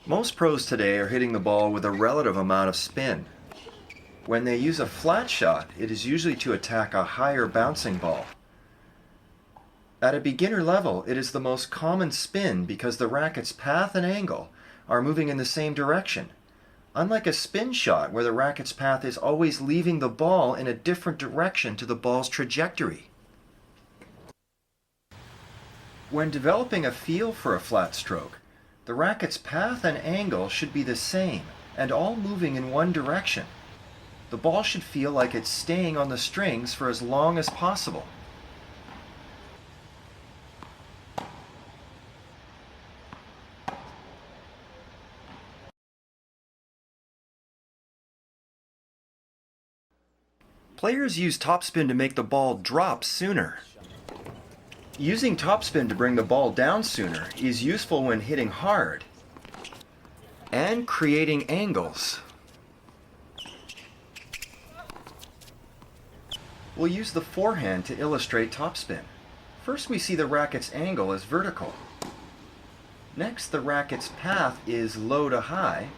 Most pros today are hitting the ball with a relative amount of spin. When they use a flat shot, it is usually to attack a higher bouncing ball. At a beginner level, it is the most common spin because the racket's path and angle are moving in the same direction, unlike a spin shot where the racket's path is always leaving the ball in a different direction to the ball's trajectory. When developing a feel for a flat stroke, the racket's path and angle should be the same and all moving in one direction. The ball should feel like it's staying on the strings for as long as possible. Players use topspin to make the ball drop sooner. Using topspin to bring the ball down sooner is useful when hitting hard and creating angles. We'll use the forehand to illustrate topspin. First, we see the racket's angle as vertical. Next, the racket's path is low to high.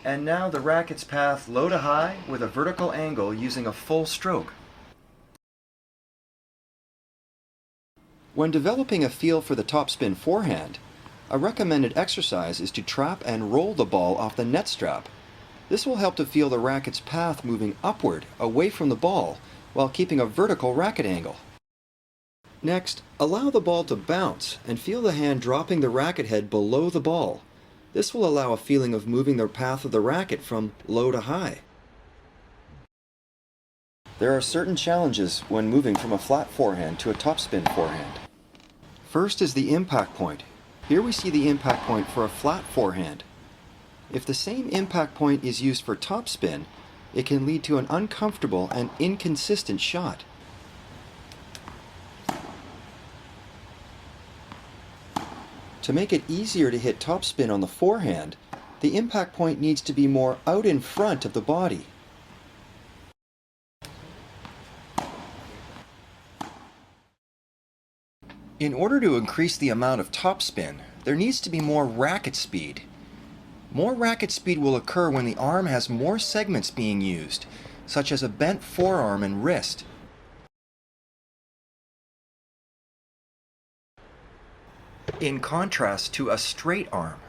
And now the racket's path low to high with a vertical angle using a full stroke. When developing a feel for the topspin forehand, a recommended exercise is to trap and roll the ball off the net strap. This will help to feel the racket's path moving upward, away from the ball, while keeping a vertical racket angle. Next, allow the ball to bounce and feel the hand dropping the racket head below the ball. This will allow a feeling of moving the path of the racket from low to high. There are certain challenges when moving from a flat forehand to a topspin forehand. First is the impact point. Here we see the impact point for a flat forehand. If the same impact point is used for topspin, it can lead to an uncomfortable and inconsistent shot. To make it easier to hit topspin on the forehand, the impact point needs to be more out in front of the body. In order to increase the amount of topspin, there needs to be more racket speed. More racket speed will occur when the arm has more segments being used, such as a bent forearm and wrist. In contrast to a straight arm.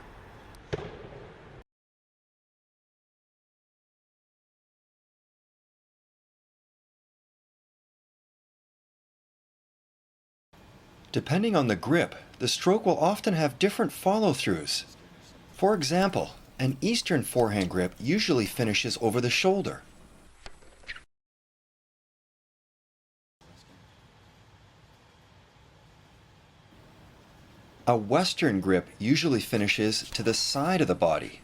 Depending on the grip, the stroke will often have different follow-throughs. For example, an Eastern forehand grip usually finishes over the shoulder. A Western grip usually finishes to the side of the body.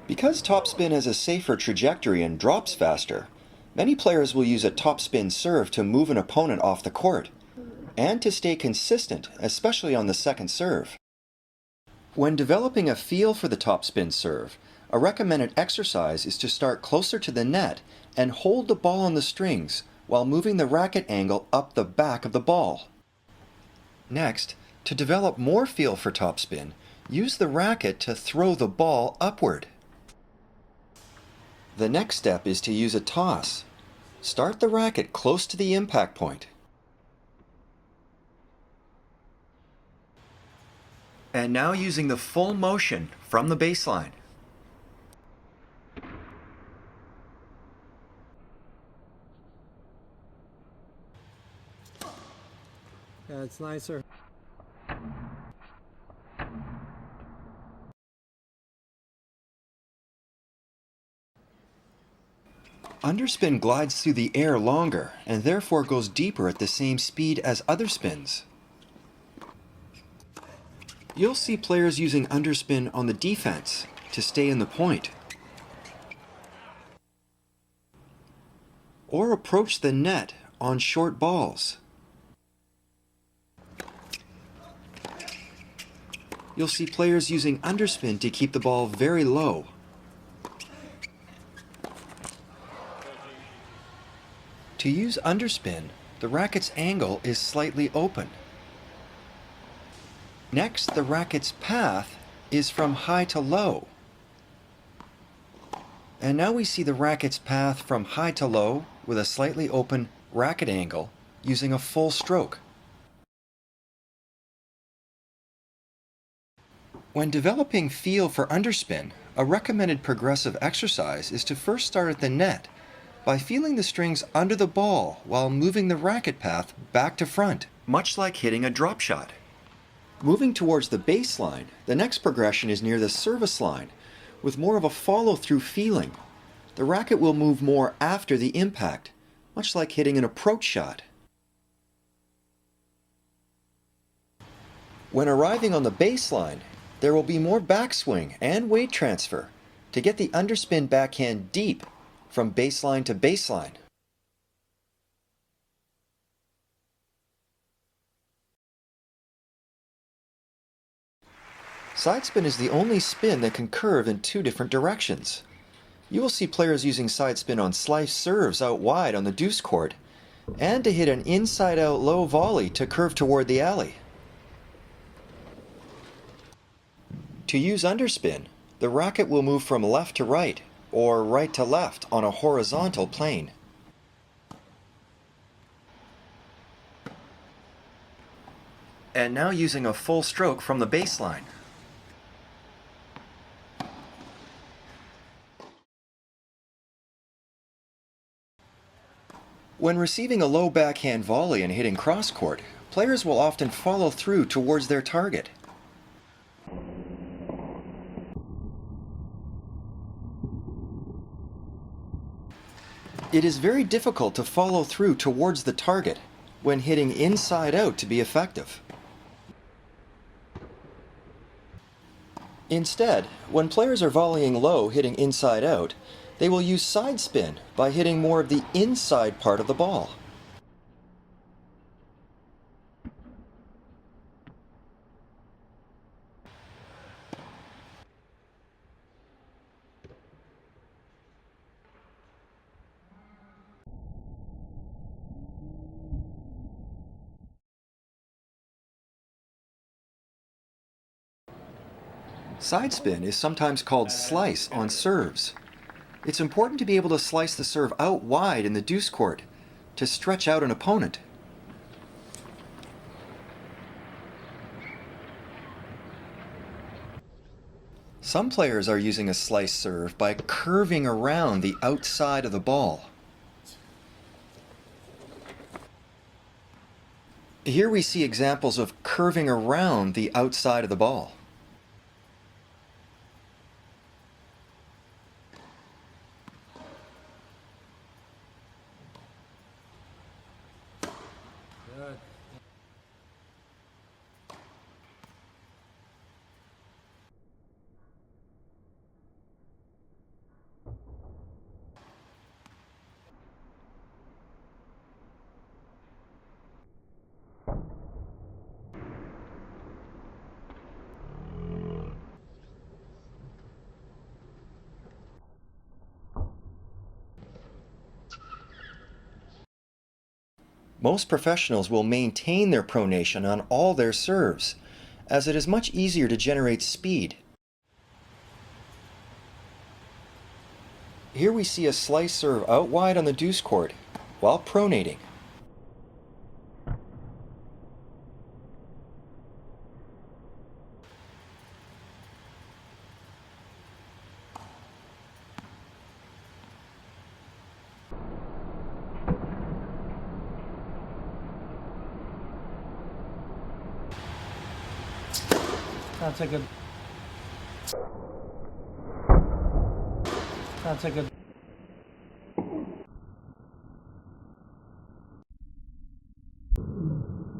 Because topspin has a safer trajectory and drops faster, many players will use a topspin serve to move an opponent off the court, and to stay consistent, especially on the second serve. When developing a feel for the topspin serve, a recommended exercise is to start closer to the net and hold the ball on the strings while moving the racket angle up the back of the ball. Next, to develop more feel for topspin, use the racket to throw the ball upward. The next step is to use a toss. Start the racket close to the impact point. And now using the full motion from the baseline. Yeah, it's nicer. Underspin glides through the air longer and therefore goes deeper at the same speed as other spins. You'll see players using underspin on the defense to stay in the point, or approach the net on short balls. You'll see players using underspin to keep the ball very low. To use underspin, the racket's angle is slightly open. Next, the racket's path is from high to low. And now we see the racket's path from high to low with a slightly open racket angle using a full stroke. When developing feel for underspin, a recommended progressive exercise is to first start at the net by feeling the strings under the ball while moving the racket path back to front, much like hitting a drop shot. Moving towards the baseline, the next progression is near the service line, with more of a follow-through feeling. The racket will move more after the impact, much like hitting an approach shot. When arriving on the baseline, there will be more backswing and weight transfer to get the underspin backhand deep from baseline to baseline. Side spin is the only spin that can curve in two different directions. You will see players using side spin on slice serves out wide on the deuce court, and to hit an inside-out low volley to curve toward the alley. To use underspin, the racket will move from left to right, or right to left on a horizontal plane. And now using a full stroke from the baseline. When receiving a low backhand volley and hitting cross-court, players will often follow through towards their target. It is very difficult to follow through towards the target when hitting inside out to be effective. Instead, when players are volleying low hitting inside out, they will use side spin by hitting more of the inside part of the ball. Side spin is sometimes called slice on serves. It's important to be able to slice the serve out wide in the deuce court to stretch out an opponent. Some players are using a slice serve by curving around the outside of the ball. Here we see examples of curving around the outside of the ball. Good. Most professionals will maintain their pronation on all their serves, as it is much easier to generate speed. Here we see a slice serve out wide on the deuce court while pronating. That's a good. That's a good.